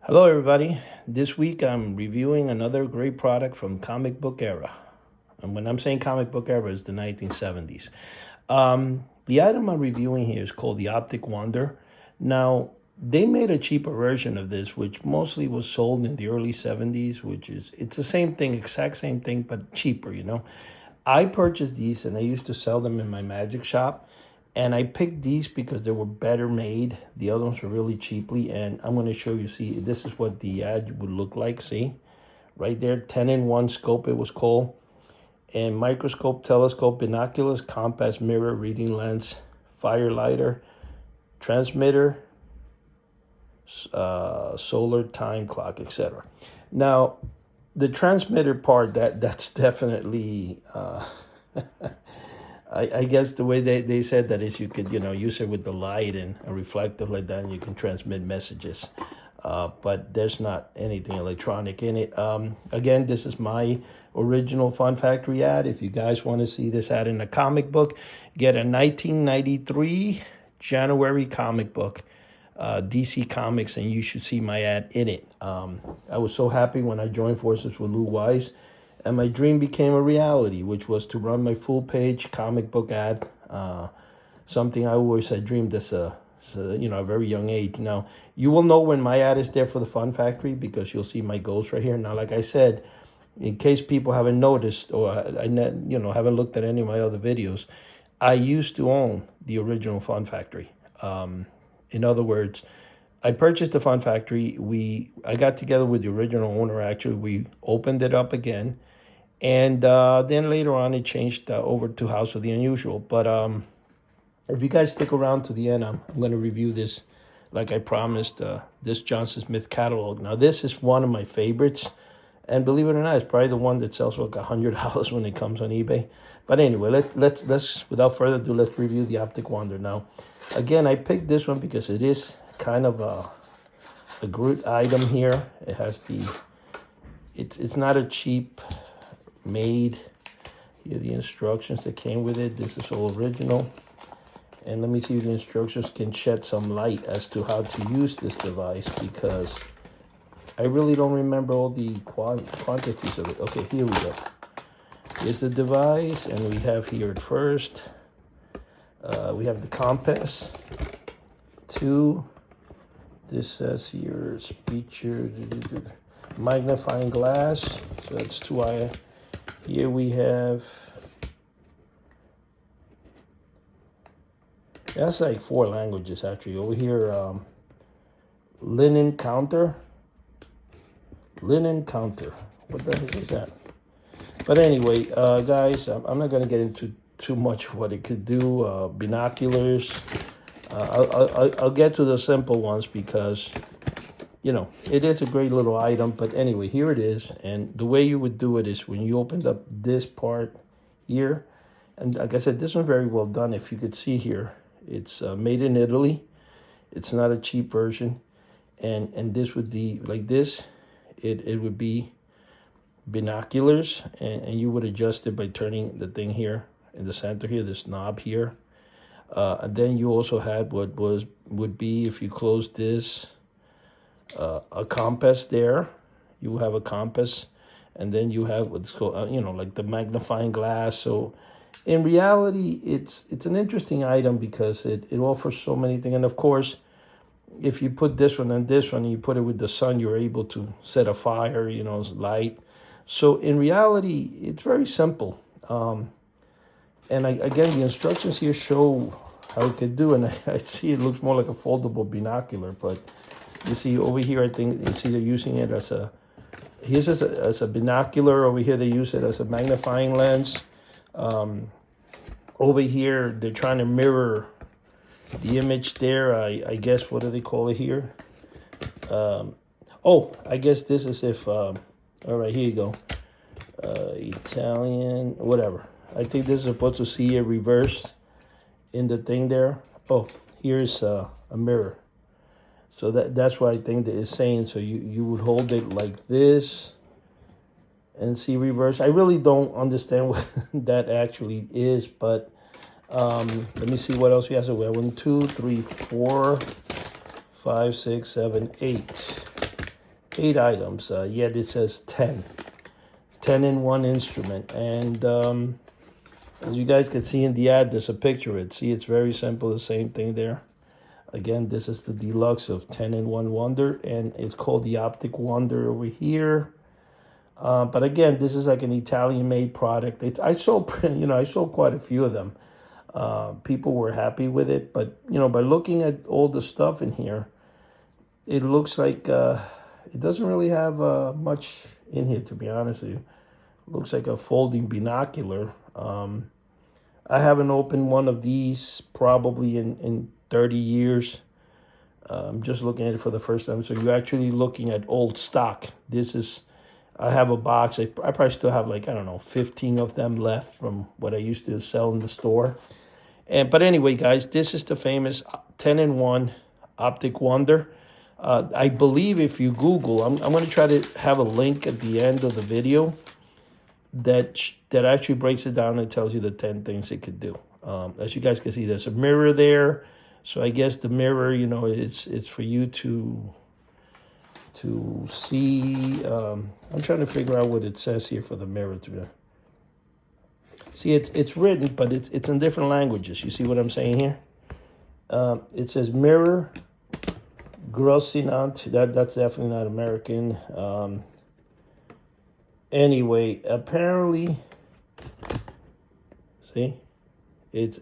Hello, everybody. This week I'm reviewing another great product from comic book era. And when I'm saying comic book era, it's the 1970s. The item I'm reviewing here is called the Optic Wonder. Now, they made a cheaper version of this, which mostly was sold in the early 70s, it's the same thing, exact same thing, but cheaper. I purchased these and I used to sell them in my magic shop. And I picked these because they were better made. The other ones were really cheaply. And I'm going to show you, see, this is what the ad would look like. See, right there, 10-in-1 scope it was called. And microscope, telescope, binoculars, compass, mirror, reading lens, fire lighter, transmitter, solar time clock, etc. Now, the transmitter part, that's definitely... I guess the way they said that is you could, use it with the light and a reflector like that, and you can transmit messages. But there's not anything electronic in it. Again, this is my original Fun Factory ad. If you guys want to see this ad in a comic book, get a 1993 January comic book, DC Comics, and you should see my ad in it. I was so happy when I joined forces with Lou Wise. And my dream became a reality, which was to run my full-page comic book ad, something I always had dreamed as a very young age. Now, you will know when my ad is there for the Fun Factory because you'll see my goals right here. Now, like I said, in case people haven't noticed or haven't looked at any of my other videos, I used to own the original Fun Factory. In other words, I purchased the Fun Factory. I got together with the original owner. Actually, we opened it up again. And then later on, it changed over to House of the Unusual. But if you guys stick around to the end, I'm going to review this, like I promised, this Johnson Smith catalog. Now, this is one of my favorites. And believe it or not, it's probably the one that sells for like $100 when it comes on eBay. But anyway, let's without further ado, let's review the Optic Wonder. Now, again, I picked this one because it is kind of a good item here. It has it's not a cheap made. Here are the instructions that came with it. This is all original. And let me see if the instructions can shed some light as to how to use this device, because I really don't remember all the quantities of it. Okay, here we go. Here's the device, and we have here at first, we have the compass, this says here, feature, magnifying glass, so that's 2 Here we have, that's like 4 languages actually. Over here, linen counter. What the heck is that? But anyway, guys, I'm not going to get into too much what it could do. Binoculars. I'll get to the simple ones because, it is a great little item. But anyway, here it is. And the way you would do it is when you opened up this part here. And like I said, this one's very well done. If you could see here, it's made in Italy. It's not a cheap version. And this would be like this. It would be binoculars. And you would adjust it by turning the thing here in the center here, this knob here. And then you also had what would be, if you close this, a compass there. You have a compass, and then you have what's called, like the magnifying glass. So in reality, it's an interesting item because it offers so many things. And of course, if you put this one and this one, and you put it with the sun, you're able to set a fire, light. So in reality, it's very simple. And again, the instructions here show how it could do, and I see it looks more like a foldable binocular, but you see over here, I think you see they're using it as a binocular. Over here, they use it as a magnifying lens. Over here, they're trying to mirror the image there. I guess, what do they call it here? I guess this is if, all right, here you go. Italian, whatever. I think this is supposed to see it reversed in the thing there. Oh, here's a mirror. So that's what I think that it's saying. So you would hold it like this and see reverse. I really don't understand what that actually is, but let me see what else we have. So we have 1, 2, 3, 4, 5, 6, 7, 8. 8 items, yet it says 10. 10 in one instrument. And as you guys can see in the ad, there's a picture of it. See, it's very simple, the same thing there. Again, this is the deluxe of 10 in 1 Wonder, and it's called the Optic Wonder over here. But again, this is like an Italian-made product. I sold, I sold quite a few of them. People were happy with it, but by looking at all the stuff in here, it looks like it doesn't really have much in here, to be honest with you. It looks like a folding binocular. I haven't opened one of these probably in 30 years. I'm just looking at it for the first time. So you're actually looking at old stock. I have a box. I probably still have 15 of them left from what I used to sell in the store. But anyway, guys, this is the famous 10 in 1 Optic Wonder. I believe if you Google, I'm going to try to have a link at the end of the video that actually breaks it down and tells you the 10 things it could do. As you guys can see, there's a mirror there. So I guess the mirror, it's for you to see. I'm trying to figure out what it says here for the mirror. See, it's written, but it's in different languages. You see what I'm saying here? It says mirror grossinant. That's definitely not American. Anyway, apparently, see, it's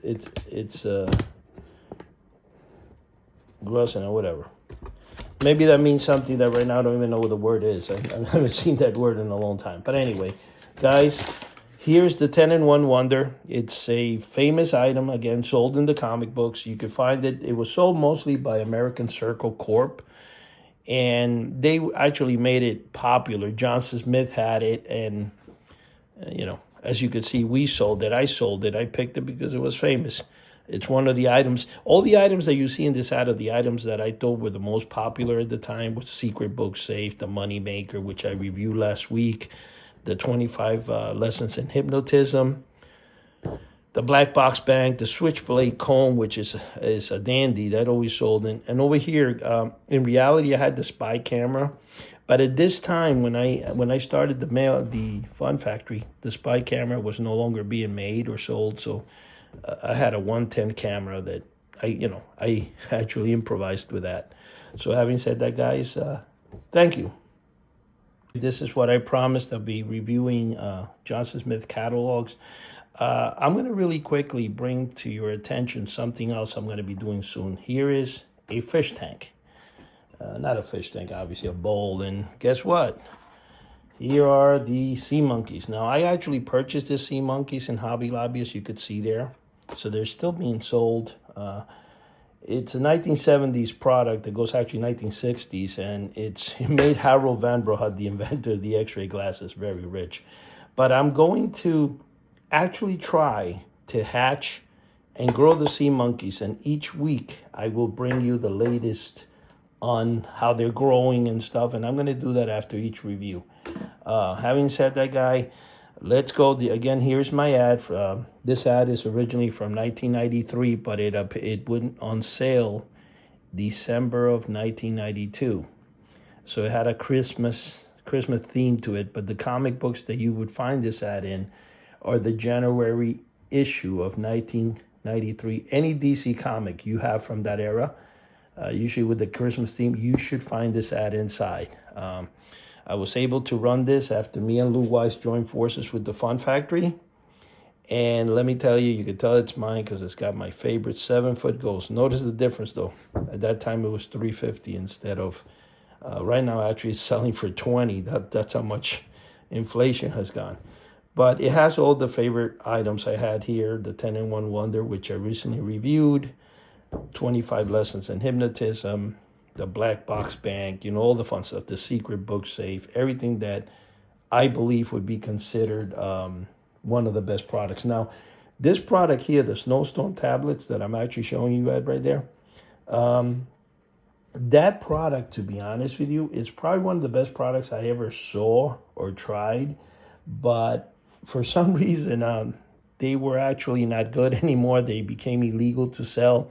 grossinant or whatever. Maybe that means something that right now I don't even know what the word is. I haven't seen that word in a long time. But anyway, guys, here's the 10 in 1 Wonder. It's a famous item, again, sold in the comic books. You can find it. It was sold mostly by American Circle Corp. And they actually made it popular. Johnson Smith had it. And, as you can see, we sold it. I sold it. I picked it because it was famous. It's one of the items. All the items that you see in this ad are the items that I thought were the most popular at the time, with Secret Book Safe, the Money Maker, which I reviewed last week, the 25 Lessons in Hypnotism, the Black Box Bank, the Switchblade Comb, which is a dandy that always sold. And over here, in reality, I had the Spy Camera. But at this time, when I started the Fun Factory, the Spy Camera was no longer being made or sold. So I had a 110 camera that I actually improvised with that. So having said that, guys, thank you. This is what I promised. I'll be reviewing Johnson Smith catalogs. I'm going to really quickly bring to your attention something else I'm going to be doing soon. Here is a fish tank. Not a fish tank, obviously, a bowl. And guess what? Here are the sea monkeys. Now, I actually purchased the sea monkeys in Hobby Lobby, as you could see there. So they're still being sold. It's a 1970s product that goes actually 1960s, and it made Harold Van Brohut, the inventor of the X-ray glasses, very rich. But I'm going to actually try to hatch and grow the sea monkeys, and each week I will bring you the latest on how they're growing and stuff, and I'm going to do that after each review. Having said that, guy, let's go. Again, here's my ad. This ad is originally from 1993, but it went on sale December of 1992. So it had a Christmas theme to it, but the comic books that you would find this ad in are the January issue of 1993. Any DC comic you have from that era, usually with the Christmas theme, you should find this ad inside. I was able to run this after me and Lou Weiss joined forces with the Fun Factory. And let me tell you, you can tell it's mine because it's got my favorite 7-foot ghost. Notice the difference, though. At that time, it was $350 instead of, right now, actually, it's selling for $20. That's how much inflation has gone. But it has all the favorite items I had here. The 10 in 1 Wonder, which I recently reviewed. 25 Lessons in Hypnotism. The Black Box Bank, all the fun stuff, the Secret Book Safe, everything that I believe would be considered one of the best products. Now, this product here, the Snowstorm tablets that I'm actually showing you at right there, that product, to be honest with you, is probably one of the best products I ever saw or tried. But for some reason, they were actually not good anymore. They became illegal to sell.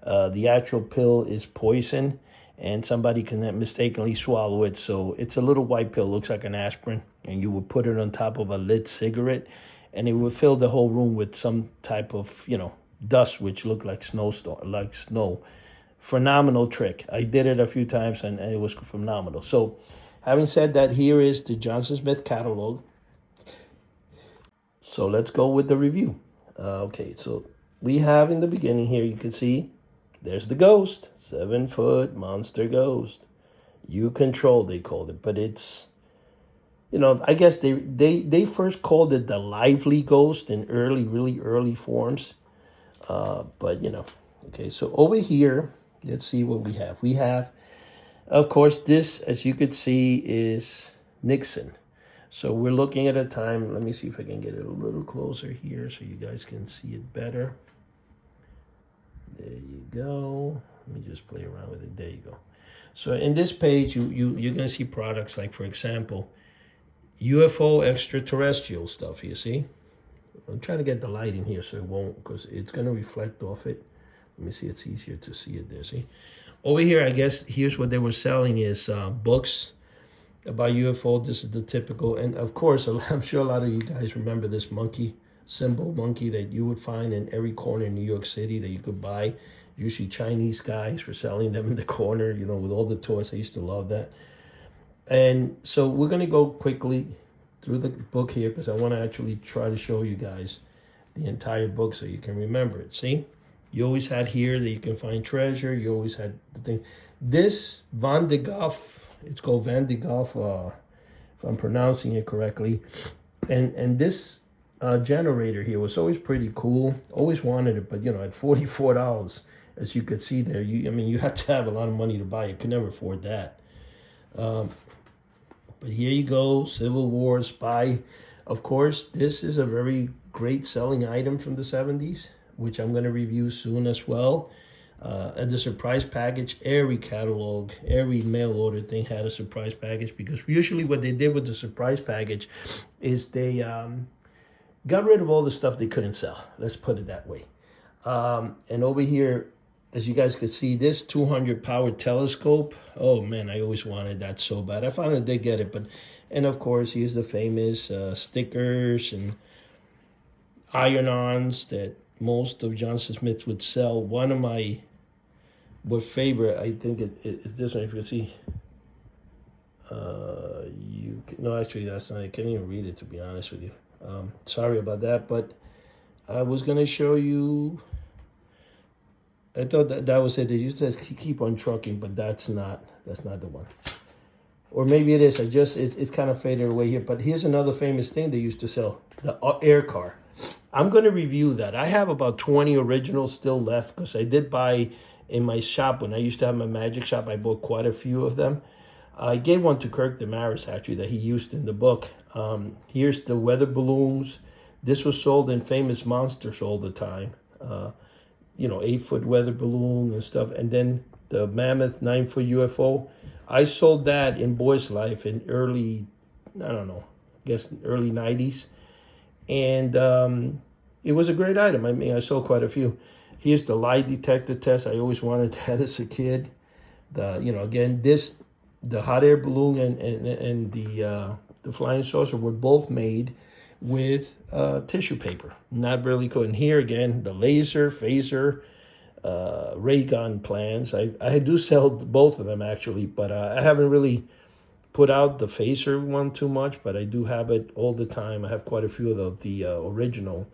The actual pill is poison. and somebody can mistakenly swallow it. So it's a little white pill, looks like an aspirin, and you would put it on top of a lit cigarette, and it would fill the whole room with some type of, dust, which looked like like snow. Phenomenal trick. I did it a few times, and it was phenomenal. So having said that, here is the Johnson Smith catalog. So let's go with the review. Okay, so we have in the beginning here, you can see there's the ghost, 7-foot monster ghost. You Control, they called it, but it's, I guess they first called it the lively ghost in really early forms. But okay, so over here, let's see what we have. We have, of course, this, as you could see, is Nixon. So we're looking at a time, let me see if I can get it a little closer here so you guys can see it better. There you go. Let me just play around with it. There you go. So in this page, you're going to see products like, for example, UFO extraterrestrial stuff, you see? I'm trying to get the light in here so it won't, because it's going to reflect off it. Let me see, it's easier to see it there, see? Over here, I guess, here's what they were selling is books about UFO. This is the typical, and of course, I'm sure a lot of you guys remember this monkey, symbol monkey that you would find in every corner in New York City that you could buy. Usually Chinese guys were selling them in the corner, with all the toys. I used to love that. And so we're going to go quickly through the book here because I want to actually try to show you guys the entire book so you can remember it. See? You always had here that you can find treasure. You always had the thing. This Van de Gough, it's called Van de Gough, if I'm pronouncing it correctly. And this generator here was always pretty cool. Always wanted it, but at $44, as you could see there, you had to have a lot of money to buy it. Could never afford that. But here you go, Civil War spy. Of course, this is a very great selling item from the 70s, which I'm going to review soon as well. And the surprise package, every catalog, every mail order thing had a surprise package, because usually what they did with the surprise package is they got rid of all the stuff they couldn't sell. Let's put it that way. And over here, as you guys could see, this 200 power telescope. Oh man, I always wanted that so bad. I finally did get it, and of course, here's the famous stickers and iron-ons that most of Johnson Smith would sell. One of my favorite, I think it's this one. If you can see, no, actually, that's not. I can't even read it, to be honest with you. Sorry about that, but I was gonna show you. I thought that was it. It used to keep on trucking, but that's not the one. Or maybe it is. It's kind of faded away here. But here's another famous thing they used to sell: the air car. I'm going to review that. I have about 20 originals still left because I did buy in my shop when I used to have my magic shop. I bought quite a few of them. I gave one to Kirk Damaris actually that he used in the book. Here's the weather balloons. This was sold in Famous Monsters all the time. 8-foot weather balloon and stuff. And then the mammoth 9-foot UFO. I sold that in Boy's Life in early 90s. And it was a great item. I mean, I sold quite a few. Here's the lie detector test. I always wanted that as a kid. The hot air balloon and the flying saucer were both made with tissue paper. Not really cool. And here again, the laser, phaser, ray gun plans. I do sell both of them actually, but I haven't really put out the phaser one too much, but I do have it all the time. I have quite a few of the original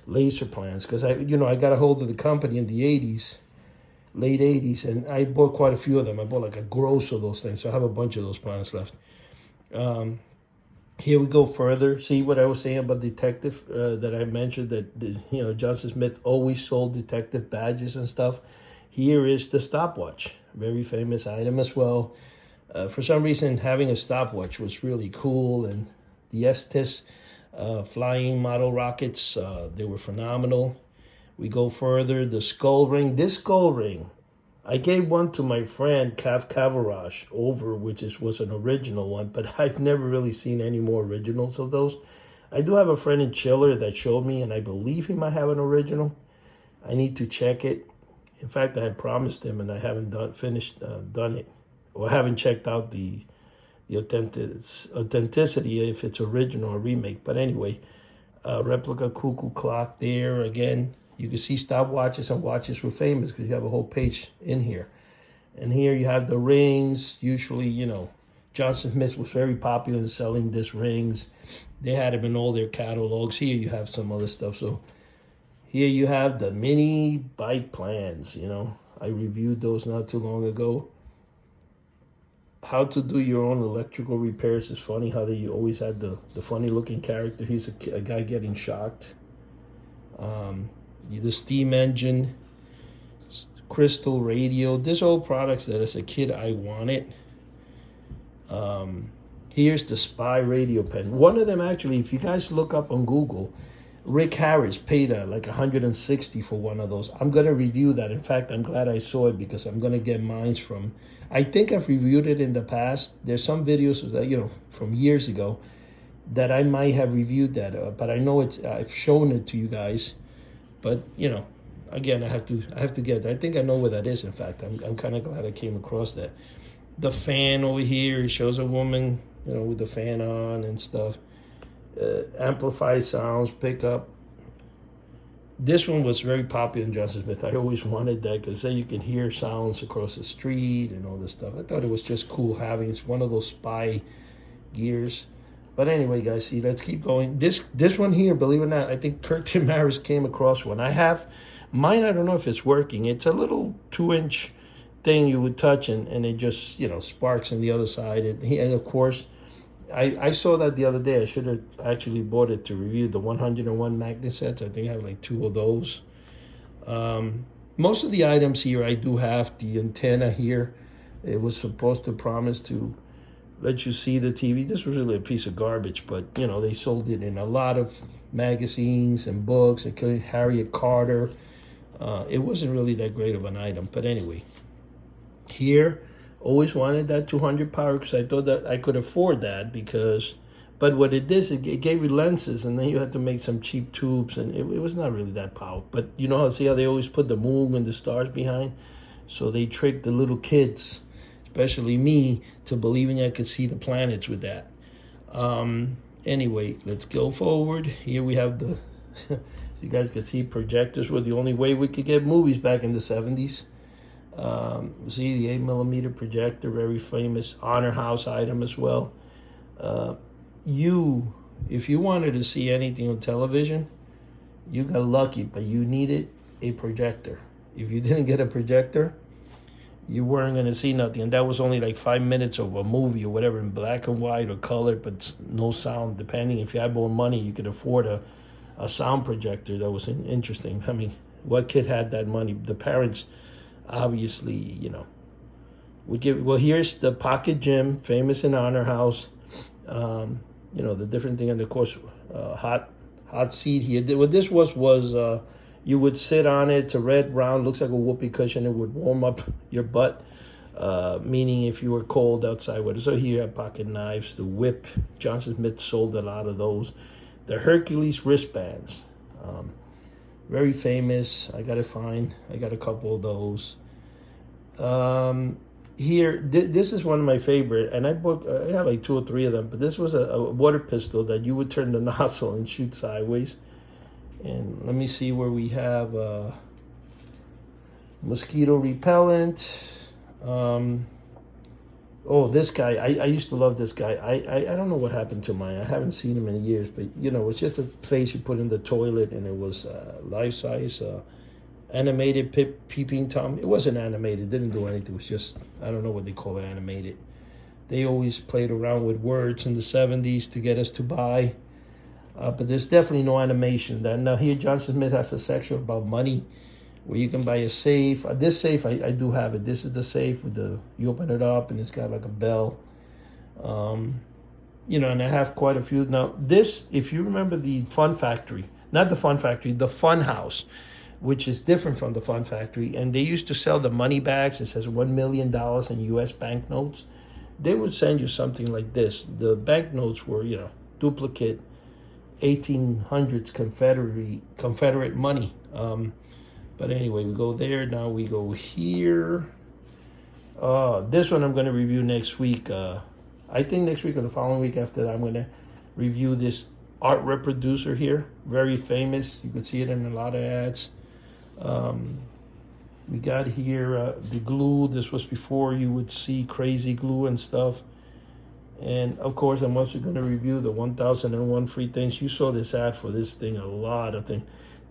laser plans because I got a hold of the company in the 80s, late 80s, and I bought quite a few of them. I bought like a gross of those things, so I have a bunch of those plans left. Here we go further. See what I was saying about detective that I mentioned that Johnson Smith always sold detective badges and stuff. Here is the stopwatch, very famous item as well. For some reason, having a stopwatch was really cool, and the Estes flying model rockets, they were phenomenal. We go further, the skull ring. This skull ring, I gave one to my friend Guevara which was an original one, but I've never really seen any more originals of those. I do have a friend in Chiller that showed me, and I believe he might have an original. I need to check it. In fact, I had promised him, and I haven't done it. Well, I haven't checked out the authenticity if it's original or remake. But anyway, replica cuckoo clock there. Again, you can see stopwatches and watches were famous because you have a whole page in here. And here you have the rings. Usually, you know, Johnson Smith was very popular in selling these rings. They had them in all their catalogs. Here you have some other stuff. So here you have the mini bike plans. You know, I reviewed those not too long ago. How to do your own electrical repairs is funny. How they always had the funny looking character. He's a guy getting shocked. The steam engine, crystal radio. These are all products that as a kid I wanted. Here's the spy radio pen. One of them actually, if you guys look up on Google, Rick Harris paid like $160 for one of those. I'm gonna review that. In fact, I'm glad I saw it because I'm gonna get mine from. I think I've reviewed it in the past. There's some videos that, you know, from years ago that I might have reviewed that, but I know I've shown it to you guys. But you know, again, I have to get. I think I know where that is. In fact, I'm kind of glad I came across that. The fan over here shows a woman, you know, with the fan on and stuff. Amplified sounds, pickup. This one was very popular in Johnson Smith. I always wanted that because then you can hear sounds across the street and all this stuff. I thought it was just cool having. It's one of those spy gears. But anyway, guys, see, let's keep going. This one here, believe it or not, I think Kirk Tamaris came across one. I have mine. I don't know if it's working. It's a little 2-inch thing you would touch and it just, you know, sparks on the other side. And of course, I saw that the other day. I should have actually bought it to review the 101 magnet sets. I think I have like 2 of those. Most of the items here, I do have the antenna here. It was supposed to promise to let you see the TV. This was really a piece of garbage, but you know, they sold it in a lot of magazines and books, including Harriet Carter. It wasn't really that great of an item, but anyway. Here, always wanted that 200 power because I thought that I could afford that but what it did is it gave you lenses and then you had to make some cheap tubes and it was not really that powerful. But you know how they always put the moon and the stars behind? So they tricked the little kids, especially me, to believing I could see the planets with that. Anyway, let's go forward. Here we have the, you guys can see projectors were the only way we could get movies back in the 70s. See the 8mm projector, very famous Honor House item as well. If you wanted to see anything on television, you got lucky, but you needed a projector. If you didn't get a projector, you weren't going to see nothing. And that was only like 5 minutes of a movie or whatever in black and white or color, but no sound. Depending if you had more money, you could afford a sound projector. That was interesting. I mean, what kid had that money? The parents obviously, you know, would give. Well, here's the pocket gym, famous in Honor House. You know, the different thing, and of course, hot seat here. What this was you would sit on it. It's a red round, looks like a whoopee cushion. It would warm up your butt, meaning if you were cold outside. So here you have pocket knives, the whip. Johnson Smith sold a lot of those. The Hercules wristbands. Very famous. I got a couple of those. Here, this is one of my favorite, and I have like 2 or 3 of them, but this was a water pistol that you would turn the nozzle and shoot sideways. And let me see where we have mosquito repellent. Oh, this guy, I used to love this guy. I don't know what happened to mine. I haven't seen him in years, but you know, it's just a face you put in the toilet, and it was life-size animated peeping Tom. It wasn't animated, didn't do anything. It was just, I don't know what they call it, animated. They always played around with words in the 70s to get us to buy. But there's definitely no animation. Now here, Johnson Smith has a section about money where you can buy a safe. This safe, I do have it. This is the safe with you open it up and it's got like a bell. You know, and I have quite a few. Now this, if you remember the Fun Factory, not the Fun Factory, the Fun House, which is different from the Fun Factory. And they used to sell the money bags. It says $1 million in U.S. banknotes. They would send you something like this. The banknotes were, you know, duplicate 1800s Confederate money. But anyway, we go there. Now we go here. This one I'm going to review next week. I think next week or the following week after that, I'm going to review this art reproducer here. Very famous. You could see it in a lot of ads. We got here the glue. This was before you would see crazy glue and stuff. And of course, I'm also going to review the 1001 free things. You saw this ad for this thing, a lot of things.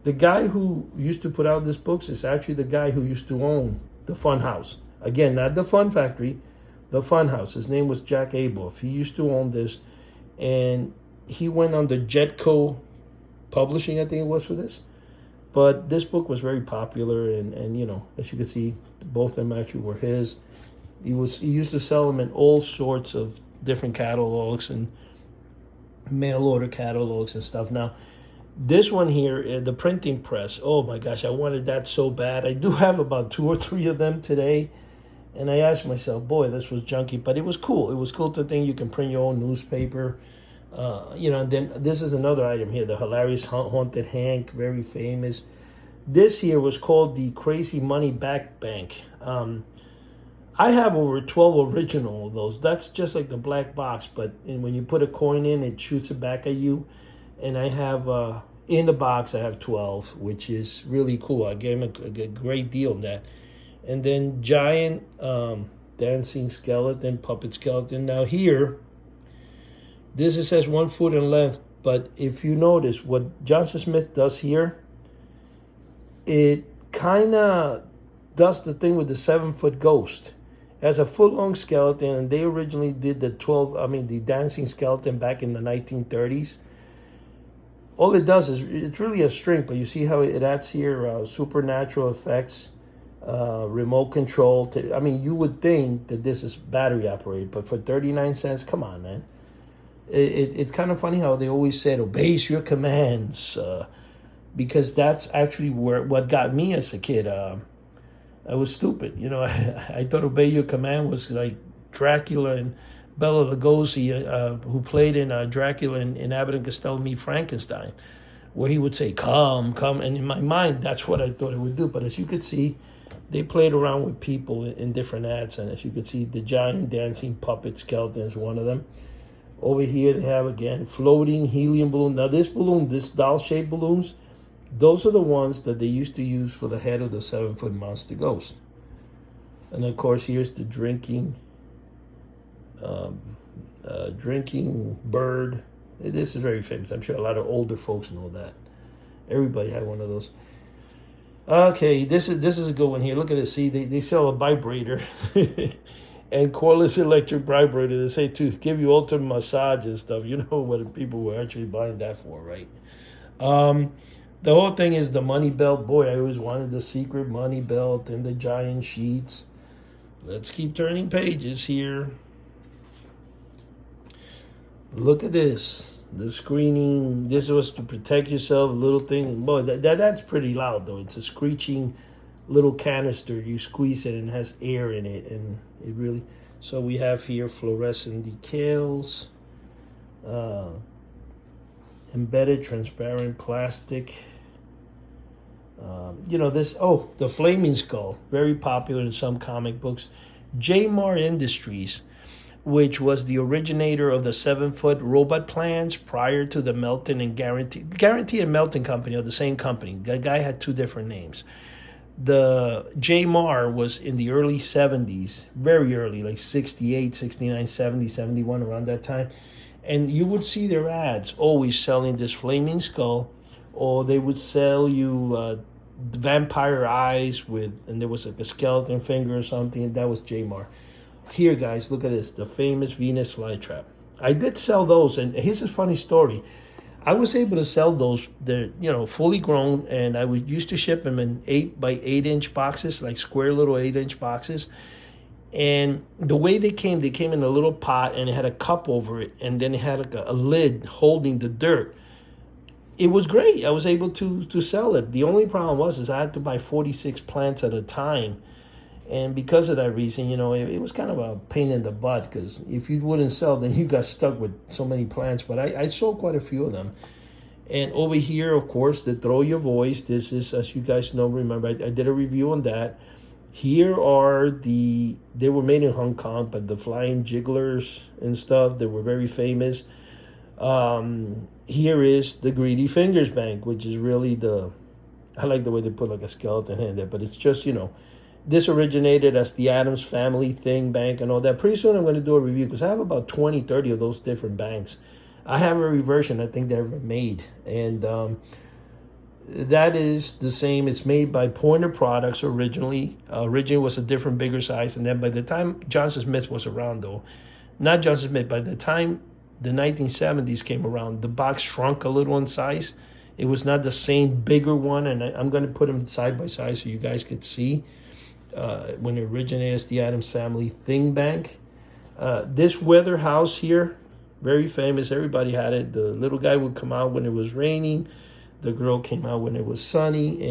The guy who used to put out these books is actually the guy who used to own the Fun House. Again, not the Fun Factory, the Fun House. His name was Jack Abuff. He used to own this, and he went on the Jetco Publishing, I think it was, for this. But this book was very popular, and you know, as you can see, both of them actually were his. He used to sell them in all sorts of different catalogs and mail order catalogs and stuff. Now, this one here, the printing press, oh my gosh, I wanted that so bad. I do have about 2 or 3 of them today. And I asked myself, boy, this was junky, but it was cool. It was cool to think you can print your own newspaper. You know, and then this is another item here, the hilarious Haunted Hank, very famous. This here was called the Crazy Money Back Bank. I have over 12 original of those. That's just like the black box, but when you put a coin in, it shoots it back at you. And I have, in the box, I have 12, which is really cool. I gave him a great deal on that. And then giant dancing skeleton, puppet skeleton. Now here, this it says 1 foot in length, but if you notice what Johnson Smith does here, it kind of does the thing with the 7-foot ghost. It has a foot-long skeleton, and they originally did the the dancing skeleton back in the 1930s. All it does is, it's really a string, but you see how it adds here supernatural effects, remote control. You would think that this is battery operated, but for 39 cents, come on, man. It's kind of funny how they always said, obey your commands, because that's actually what got me as a kid. I was stupid. You know, I thought obey your command was like Dracula and Bela Lugosi, who played in Dracula in Abbott and Costello Meet Frankenstein, where he would say, come. And in my mind, that's what I thought it would do. But as you could see, they played around with people in different ads. And as you could see, the giant dancing puppet skeleton is one of them. Over here, they have, again, floating helium balloon. Now, this doll-shaped balloons, those are the ones that they used to use for the head of the 7-foot monster ghost. And, of course, here's the drinking bird. This is very famous. I'm sure a lot of older folks know that. Everybody had one of those. Okay, this is a good one here. Look at this. See, they sell a vibrator. And cordless electric vibrator, they say, to give you ultimate massage and stuff. You know what people were actually buying that for, right? The whole thing is the money belt. Boy, I always wanted the secret money belt and the giant sheets. Let's keep turning pages here. Look at this. The screening. This was to protect yourself, little thing. Boy, that's pretty loud, though. It's a screeching little canister. You squeeze it and it has air in it, and it really. So we have here fluorescent decals, embedded transparent plastic. The flaming skull, very popular in some comic books. J-Mar Industries, which was the originator of the 7-foot robot plans prior to the Melton and Guarantee and Melton company are the same company. The guy had 2 different names. The J-Mar was in the early 70s, very early, like 68, 69, 70, 71, around that time. And you would see their ads always selling this flaming skull, or they would sell you vampire eyes and there was like a skeleton finger or something. That was J-Mar. Here, guys, look at this, the famous Venus flytrap. I did sell those, and here's a funny story. I was able to sell those. They're, fully grown, and I used to ship them in 8 by 8 inch boxes, like square little 8-inch boxes. And the way they came in a little pot, and it had a cup over it, and then it had like a lid holding the dirt. It was great. I was able to sell it. The only problem was I had to buy 46 plants at a time. And because of that reason, it was kind of a pain in the butt, because if you wouldn't sell, then you got stuck with so many plants. But I sold quite a few of them. And over here, of course, the Throw Your Voice. This is, as you guys know, remember, I did a review on that. Here are they were made in Hong Kong, but the flying jigglers and stuff, they were very famous. Here is the Greedy Fingers Bank, which is really I like the way they put like a skeleton in there, but it's just, this originated as the Adams Family Thing Bank and all that. Pretty soon I'm going to do a review because I have about 20, 30 of those different banks. I have every version I think they ever made. And that is the same. It's made by Pointer Products originally. Originally was a different, bigger size. And then by the time Johnson Smith was around, though, not Johnson Smith, by the time the 1970s came around, the box shrunk a little in size. It was not the same bigger one. And I'm going to put them side by side so you guys could see. When it originated as the Adams Family Thing Bank. This weather house here, very famous. Everybody had it. The little guy would come out when it was raining. The girl came out when it was sunny.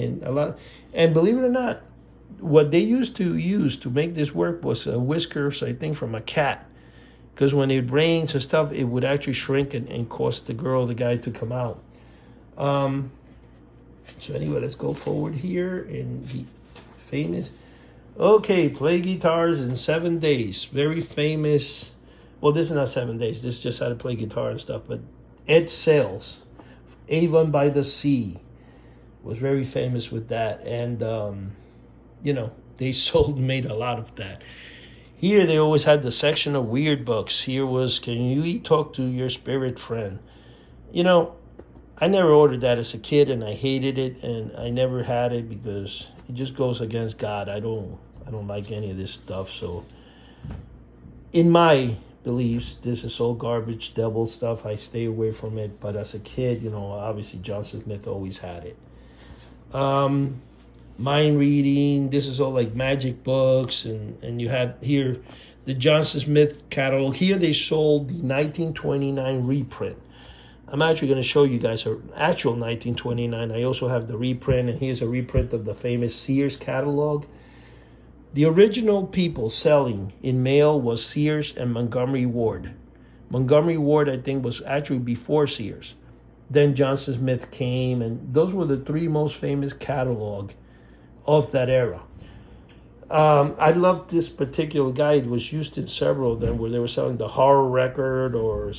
And believe it or not, what they used to make this work was whiskers, I think, from a cat. Because when it rains and stuff, it would actually shrink and cause the guy to come out. So anyway, let's go forward here and the famous. Okay, play guitars in 7 days. Very famous. Well, this is not 7 days. This is just how to play guitar and stuff. But Ed Sales, Avon by the Sea, was very famous with that. And, they made a lot of that. Here, they always had the section of weird books. Here was, Can You Talk to Your Spirit Friend? I never ordered that as a kid, and I hated it, and I never had it because it just goes against God. I don't like any of this stuff. So, in my beliefs, this is all garbage, devil stuff. I stay away from it. But as a kid, obviously Johnson Smith always had it. Mind reading. This is all like magic books, and you had here the Johnson Smith catalog. Here they sold the 1929 reprint. I'm actually going to show you guys an actual 1929. I also have the reprint, and here's a reprint of the famous Sears catalog. The original people selling in mail was Sears and Montgomery Ward. Montgomery Ward, I think, was actually before Sears. Then Johnson Smith came, and those were the three most famous catalog of that era. I loved this particular guide. It was used in several of them where they were selling the horror record or,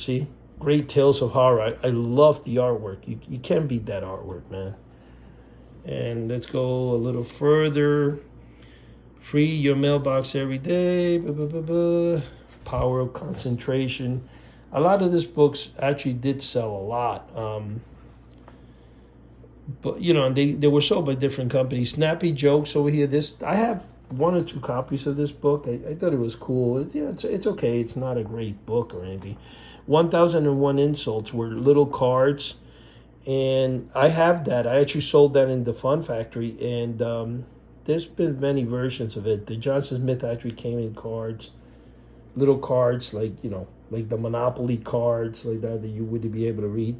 Great Tales of Horror. I love the artwork. You can't beat that artwork, man. And let's go a little further. Free your mailbox every day. Blah, blah, blah, blah. Power of Concentration. A lot of these books actually did sell a lot. But, they were sold by different companies. Snappy Jokes over here. I have 1 or 2 copies of this book. I thought it was cool. It's okay. It's not a great book or anything. 1001 Insults were little cards, and I have that. I actually sold that in the Fun Factory, and there's been many versions of it. The Johnson Smith actually came in cards, little cards like like the Monopoly cards like that you would be able to read.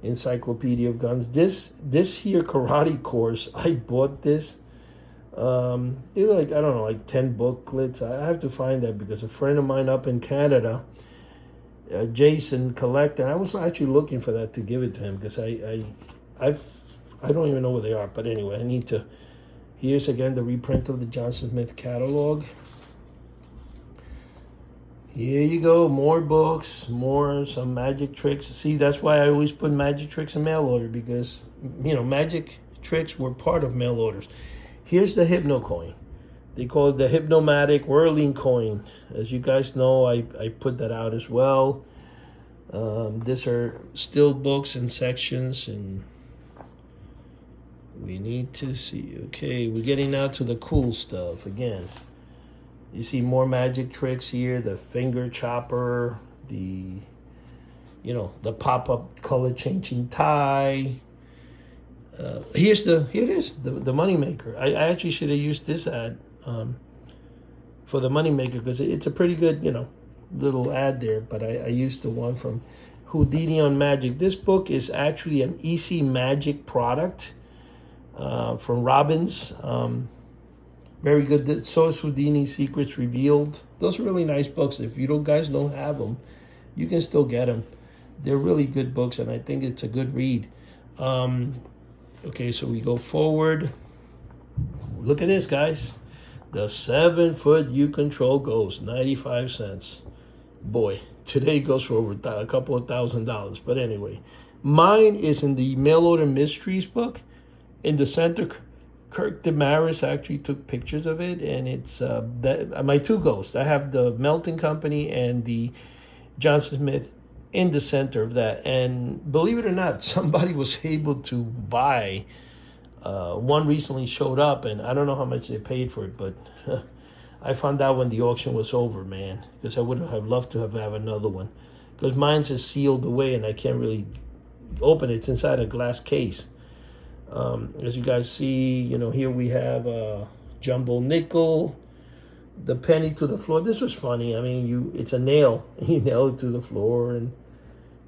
Encyclopedia of Guns. This here karate course, I bought this. It was like 10 booklets. I have to find that because a friend of mine up in Canada, Jason collected. I was actually looking for that to give it to him because I don't even know where they are. But anyway, I need to. Here's again the reprint of the Johnson Smith catalog. Here you go, more books, some magic tricks. See, that's why I always put magic tricks in mail order because magic tricks were part of mail orders. Here's the Hypno coin. They call it the Hypnomatic Whirling coin. As you guys know, I put that out as well. These are still books and sections, and we need to see. Okay, we're getting now to the cool stuff again. You see more magic tricks here. The finger chopper, the pop-up color changing tie. Here it is, the moneymaker. I actually should have used this ad for the moneymaker because it's a pretty good, little ad there. But I used the one from Houdini on Magic. This book is actually an EC Magic product from Robbins. Very good. So is Houdini Secrets Revealed. Those are really nice books. If you guys don't have them, you can still get them. They're really good books, and I think it's a good read. Okay, so we go forward. Look at this, guys. The 7-foot U-Control Ghost, 95 cents. Boy, today goes for over a couple of $1,000. But anyway, mine is in the Mail Order Mysteries book. In the center, Kirk Damaris actually took pictures of it, and it's my two ghosts. I have the Melting Company and the Johnson Smith in the center of that. And believe it or not, somebody was able to buy one recently showed up, and I don't know how much they paid for it, but I found out when the auction was over, man, because I would have loved to have another one, because mine's is sealed away and I can't really open it. It's inside a glass case. As you guys see, you know, here we have jumbo nickel, the penny to the floor. This was funny. I mean, it's a nail. You nail it to the floor, and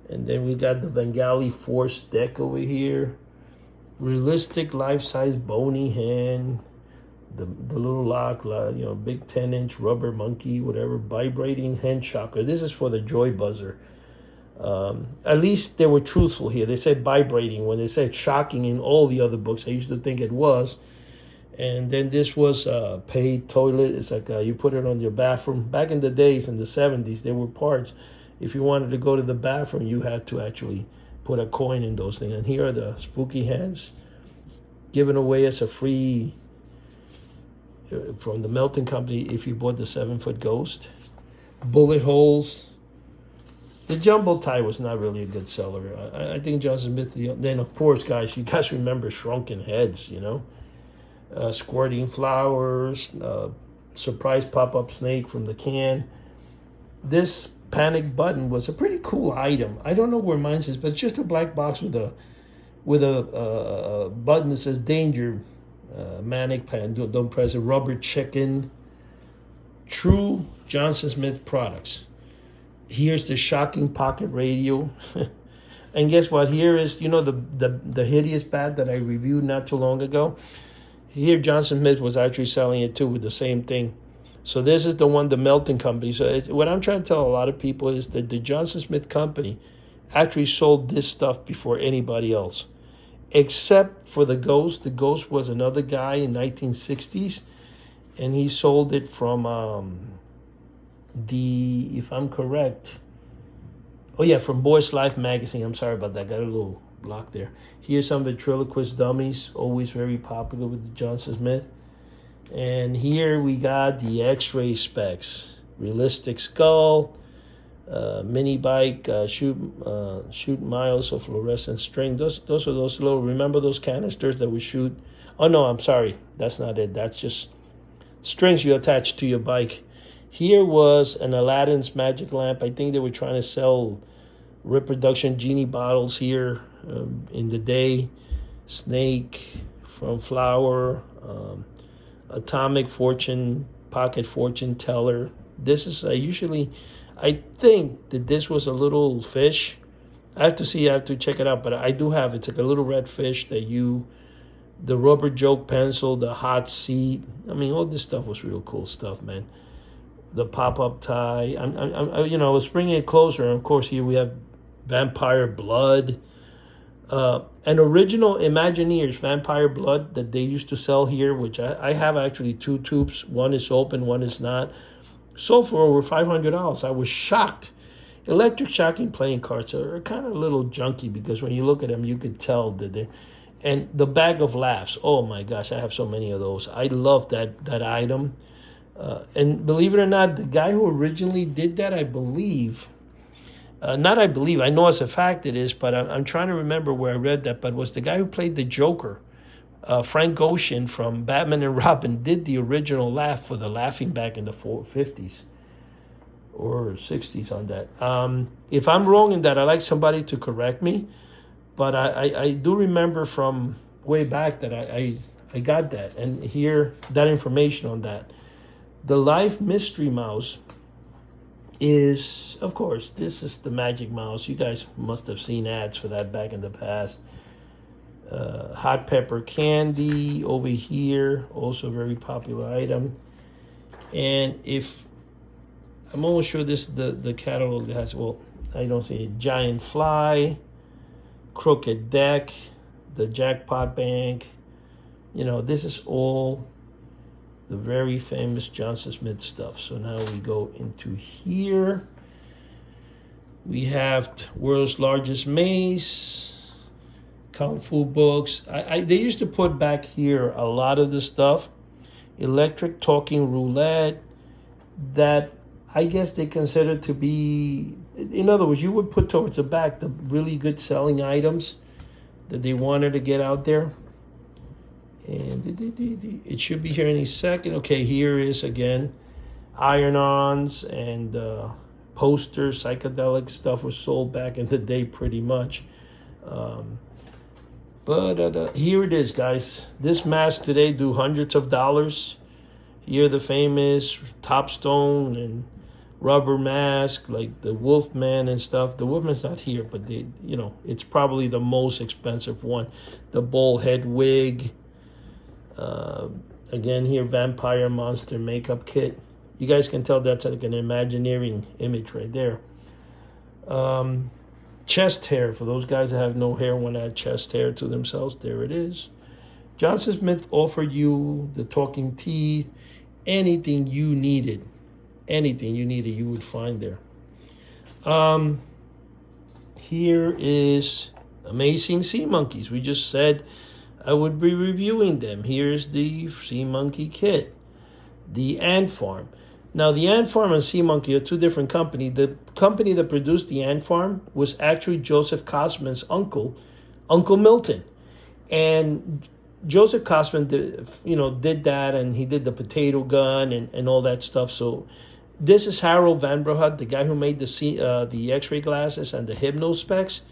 then we got the Bengali Force deck over here. Realistic life-size bony hand, the little lock, you know, big 10-inch rubber monkey, whatever, vibrating hand shocker. This is for the Joy Buzzer. At least they were truthful here. They said vibrating when they said shocking in all the other books. I used to think it was. And then this was paid toilet. It's like you put it on your bathroom. Back in the days, in the 70s, there were parts. If you wanted to go to the bathroom, you had to actually put a coin in those things. And here are the spooky hands given away as a free from the Melting Company if you bought the 7-foot Ghost. Bullet holes. The jumbo tie was not really a good seller. I think Johnson Smith, then of course, guys, you guys remember Shrunken Heads, you know? Squirting flowers, surprise pop-up snake from the can. This panic button was a pretty cool item. I don't know where mine is, but it's just a black box with a button that says danger, manic pan, don't press it, rubber chicken. True Johnson Smith products. Here's the shocking pocket radio. And guess what? Here is, you know, the hideous bat that I reviewed not too long ago. Here Johnson Smith was actually selling it too with the same thing. So this is the one, the Melting Company. So what I'm trying to tell a lot of people is that the Johnson Smith Company actually sold this stuff before anybody else, except for the Ghost. The Ghost was another guy in 1960s, and he sold it from if I'm correct, from Boy's Life magazine. I'm sorry about that. Got a little block there. Here's some ventriloquist dummies, always very popular with the Johnson Smith. And here we got the X-ray specs, realistic skull, mini bike, shoot miles of fluorescent string. Those are those little, remember those canisters that we shoot? Oh no, I'm sorry, that's not it. That's just strings you attach to your bike. Here was an Aladdin's magic lamp. I think they were trying to sell reproduction genie bottles here in the day. Snake from Flower. Atomic fortune, pocket fortune teller. This is I think that this was a little fish. I have to check it out, but I do have it's like a little red fish that the rubber joke pencil, the hot seat. I mean, all this stuff was real cool stuff, man. The pop-up tie. I was bringing it closer, and of course here we have Vampire Blood. An original Imagineers Vampire Blood that they used to sell here, which I have actually 2 tubes. One is open, one is not. Sold for over $500. I was shocked. Electric shocking playing cards are kind of a little junky because when you look at them, you could tell that they. And the bag of laughs. Oh my gosh, I have so many of those. I love that item. And believe it or not, the guy who originally did that, I know as a fact it is, but I'm trying to remember where I read that, but was the guy who played the Joker, Frank Ocean from Batman and Robin, did the original laugh for the laughing back in the 50s or 60s on that. If I'm wrong in that, I'd like somebody to correct me, but I do remember from way back that I got that, and hear that information on that. The Life Mystery Mouse is, of course, this is the Magic Mouse. You guys must have seen ads for that back in the past. Hot pepper candy over here, also a very popular item. And if I'm almost sure this the catalog has, well, I don't see it. Giant Fly, Crooked Deck, the Jackpot Bank. You know, this is all The very famous Johnson Smith stuff. So now we go into here. We have world's largest mace, kung fu books. They used to put back here a lot of the stuff. Electric talking roulette that I guess they consider to be, in other words, you would put towards the back the really good selling items that they wanted to get out there. And it should be here any second. Okay, here is again iron-ons and posters. Psychedelic stuff was sold back in the day pretty much. But here it is, guys. This mask today do hundreds of dollars. Here the famous Topstone and rubber mask like the Wolfman and stuff. The Wolfman's not here, but it's probably the most expensive one. The bull head wig. Again here, vampire monster makeup kit. You guys can tell that's like an Imagineering image right there. Chest hair, for those guys that have no hair, want to add chest hair to themselves, there it is. Johnson Smith offered you the talking teeth, anything you needed, you would find there. Here is amazing sea monkeys. We just said I would be reviewing them. Here's the sea monkey kit, the ant farm. Now, the ant farm and sea monkey are two different companies. The company that produced the ant farm was actually Joseph Kosman's uncle, Uncle Milton. And Joseph Kosman did that, and he did the potato gun and all that stuff. So this is Harold Van Brohut, the guy who made the X-ray glasses and the Hypno specs.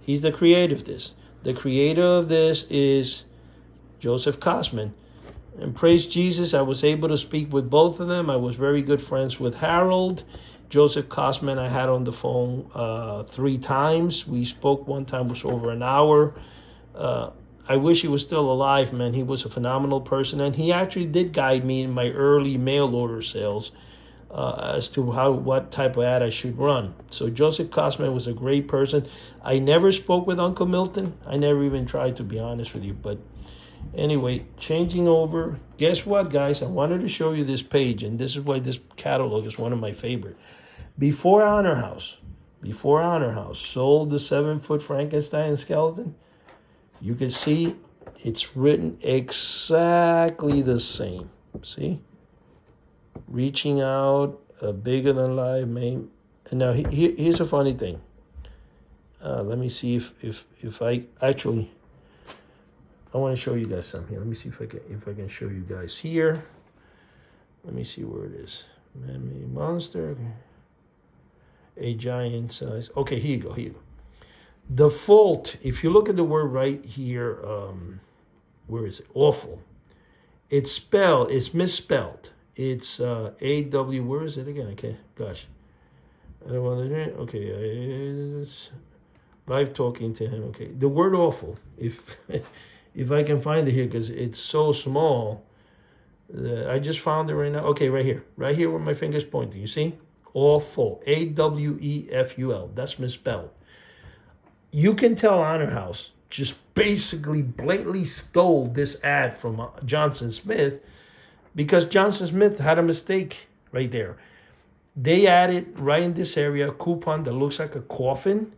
He's the creator of this. The creator of this is Joseph Kosman. And praise Jesus, I was able to speak with both of them. I was very good friends with Harold. Joseph Kosman I had on the phone 3 times. We spoke one time, was over an hour. I wish he was still alive, man. He was a phenomenal person. And he actually did guide me in my early mail order sales as to what type of ad I should run. So Joseph Kosman was a great person. I never spoke with Uncle Milton. I never even tried, to be honest with you. But anyway, changing over. Guess what, guys? I wanted to show you this page, and this is why this catalog is one of my favorite. Before Honor House sold the 7-foot Frankenstein skeleton, you can see it's written exactly the same. See? Reaching out, a bigger than life, man. And now here's a funny thing. Let me see if I actually. I want to show you guys something here. Let me see if I can show you guys here. Let me see where it is. Man-made monster. A giant size. Okay, here you go. Default. If you look at the word right here, where is it? Awful. It's misspelled. It's A-W. Where is it again? Okay, gosh. I don't want to. Okay, it's live talking to him. Okay, the word awful. If I can find it here, because it's so small. I just found it right now. Okay, right here where my finger's pointing. You see? Awful. A-W-E-F-U-L. That's misspelled. You can tell Honor House just basically blatantly stole this ad from Johnson Smith, because Johnson Smith had a mistake right there. They added right in this area a coupon that looks like a coffin,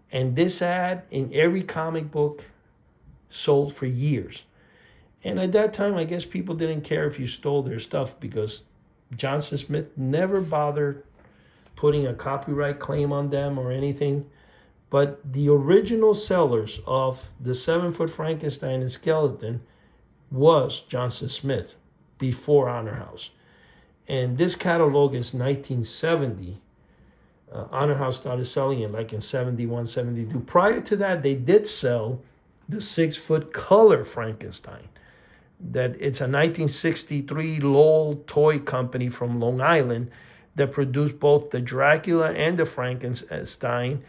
and this ad in every comic book sold for years. And at that time, I guess people didn't care if you stole their stuff, because Johnson Smith never bothered putting a copyright claim on them or anything. But the original sellers of the 7-foot Frankenstein and skeleton was Johnson Smith before Honor House. And this catalog is 1970. Honor House started selling it like in 71, 72. Prior to that, they did sell the 6-foot color Frankenstein. That it's a 1963 Lowell toy company from Long Island that produced both the Dracula and the Frankenstein.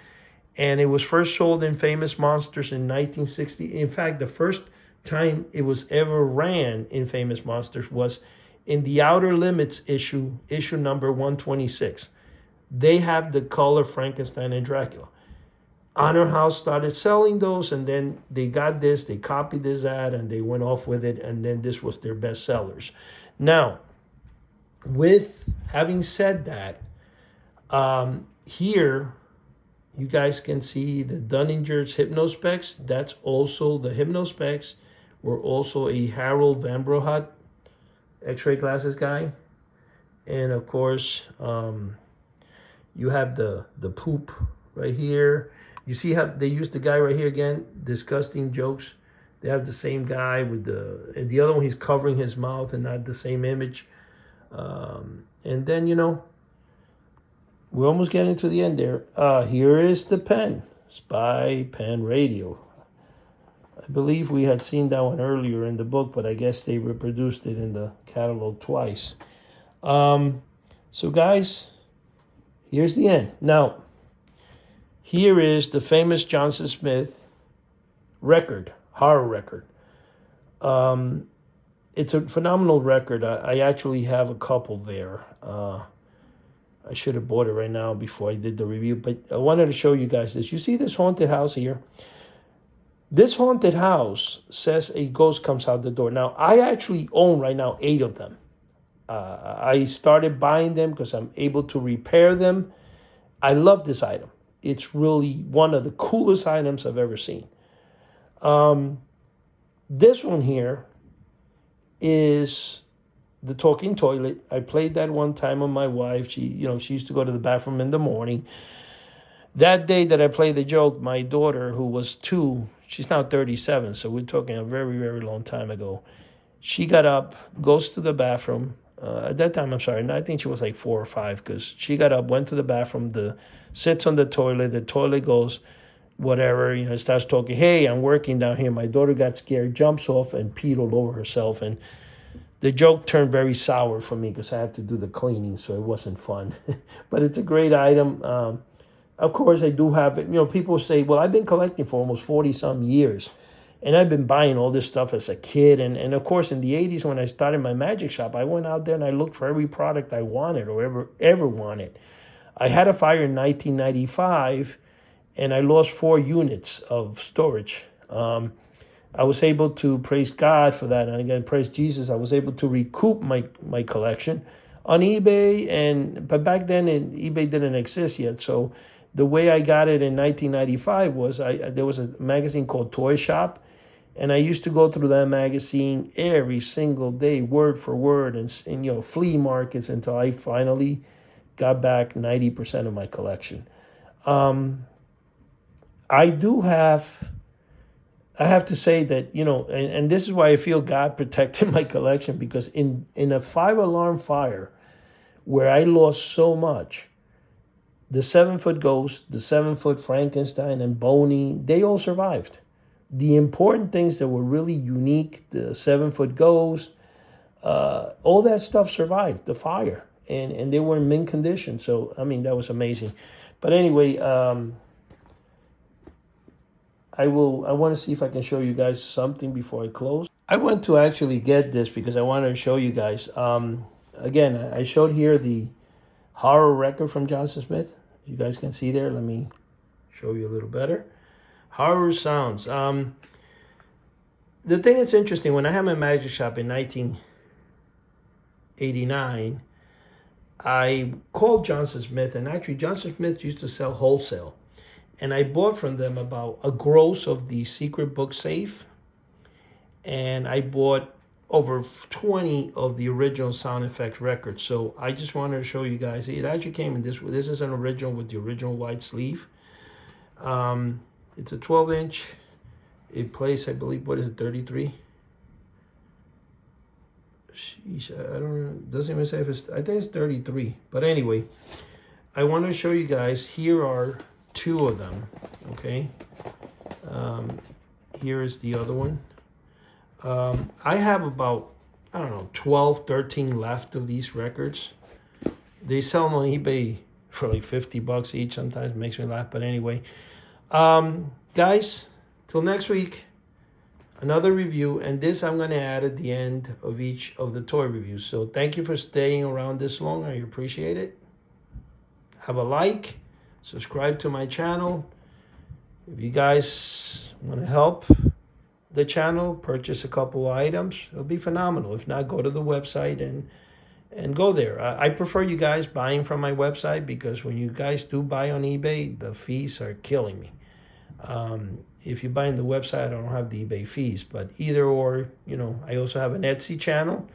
And it was first sold in Famous Monsters in 1960. In fact, the first time it was ever ran in Famous Monsters was in the Outer Limits issue number 126. They have the color Frankenstein and Dracula. Honor House started selling those, and then they got this, they copied this ad, and they went off with it, and then this was their best sellers. Now, with having said that, here you guys can see the Dunninger's Hypnospecs. That's also the Hypnospecs were also a Harold Van Brohat X-ray glasses guy. And of course, you have the poop right here. You see how they use the guy right here again? Disgusting jokes. They have the same guy with the other one. He's covering his mouth and not the same image. And then, you know, we're almost getting to the end there. Here is the pen, Spy Pen Radio. I believe we had seen that one earlier in the book, but I guess they reproduced it in the catalog twice. So guys, here's the end. Now, here is the famous Johnson Smith record, horror record. It's a phenomenal record. I actually have a couple there. I should have bought it right now before I did the review, but I wanted to show you guys this. You see this haunted house here? This haunted house says a ghost comes out the door. Now, I actually own right now 8 of them. I started buying them because I'm able to repair them. I love this item. It's really one of the coolest items I've ever seen. This one here is the talking toilet. I played that one time on my wife. She used to go to the bathroom in the morning. That day that I played the joke, my daughter, who was 2, she's now 37, so we're talking a very, very long time ago. She got up, goes to the bathroom. At that time, I'm sorry, I think she was like 4 or 5, because she got up, went to the bathroom, sits on the toilet goes, whatever, starts talking, hey, I'm working down here. My daughter got scared, jumps off, and peed all over herself. And the joke turned very sour for me because I had to do the cleaning, so it wasn't fun. But it's a great item. Of course, I do have it. People say, well, I've been collecting for almost 40-some years. And I've been buying all this stuff as a kid. And of course, in the 80s, when I started my magic shop, I went out there and I looked for every product I wanted or ever wanted. I had a fire in 1995, and I lost 4 units of storage. I was able to, praise God for that, and again, praise Jesus, I was able to recoup my collection on eBay. But back then, eBay didn't exist yet. So the way I got it in 1995 was there was a magazine called Toy Shop, and I used to go through that magazine every single day, word for word, and flea markets until I finally got back 90% of my collection. I have to say that, and this is why I feel God protected my collection, because in a 5-alarm fire where I lost so much, the 7-foot Ghost, the 7-foot Frankenstein, and Boney, they all survived. The important things that were really unique, the 7-foot Ghost, all that stuff survived the fire, and they were in mint condition. So, that was amazing. But anyway, I want to see if I can show you guys something before I close. I went to actually get this because I wanted to show you guys. Again, I showed here the horror record from Johnson Smith. You guys can see there. Let me show you a little better. Horror sounds. The thing that's interesting, when I had my magic shop in 1989, I called Johnson Smith, and actually Johnson Smith used to sell wholesale. And I bought from them about a gross of the Secret Book Safe. And I bought over 20 of the original sound effects records. So I just wanted to show you guys. It actually came in this. This is an original with the original white sleeve. It's a 12-inch. It plays, I believe, what is it, 33? Sheesh, I don't know. It doesn't even say if it's, I think it's 33. But anyway, I want to show you guys. Here are 2 of them, okay? Here is the other one. I have about, 12, 13 left of these records. They sell them on eBay for like $50 each. Sometimes it makes me laugh, but anyway. Guys, till next week, another review, and this I'm going to add at the end of each of the toy reviews. So thank you for staying around this long. I appreciate it. Have a like. Subscribe to my channel. If you guys want to help the channel, purchase a couple of items. It'll be phenomenal. If not, go to the website and go there. I prefer you guys buying from my website, because when you guys do buy on eBay, the fees are killing me. If you buy on the website, I don't have the eBay fees, but either or, I also have an Etsy channel.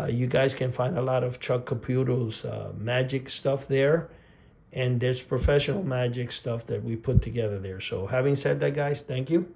You guys can find a lot of Chuck Caputo's magic stuff there, and there's professional magic stuff that we put together there. So having said that, guys, thank you.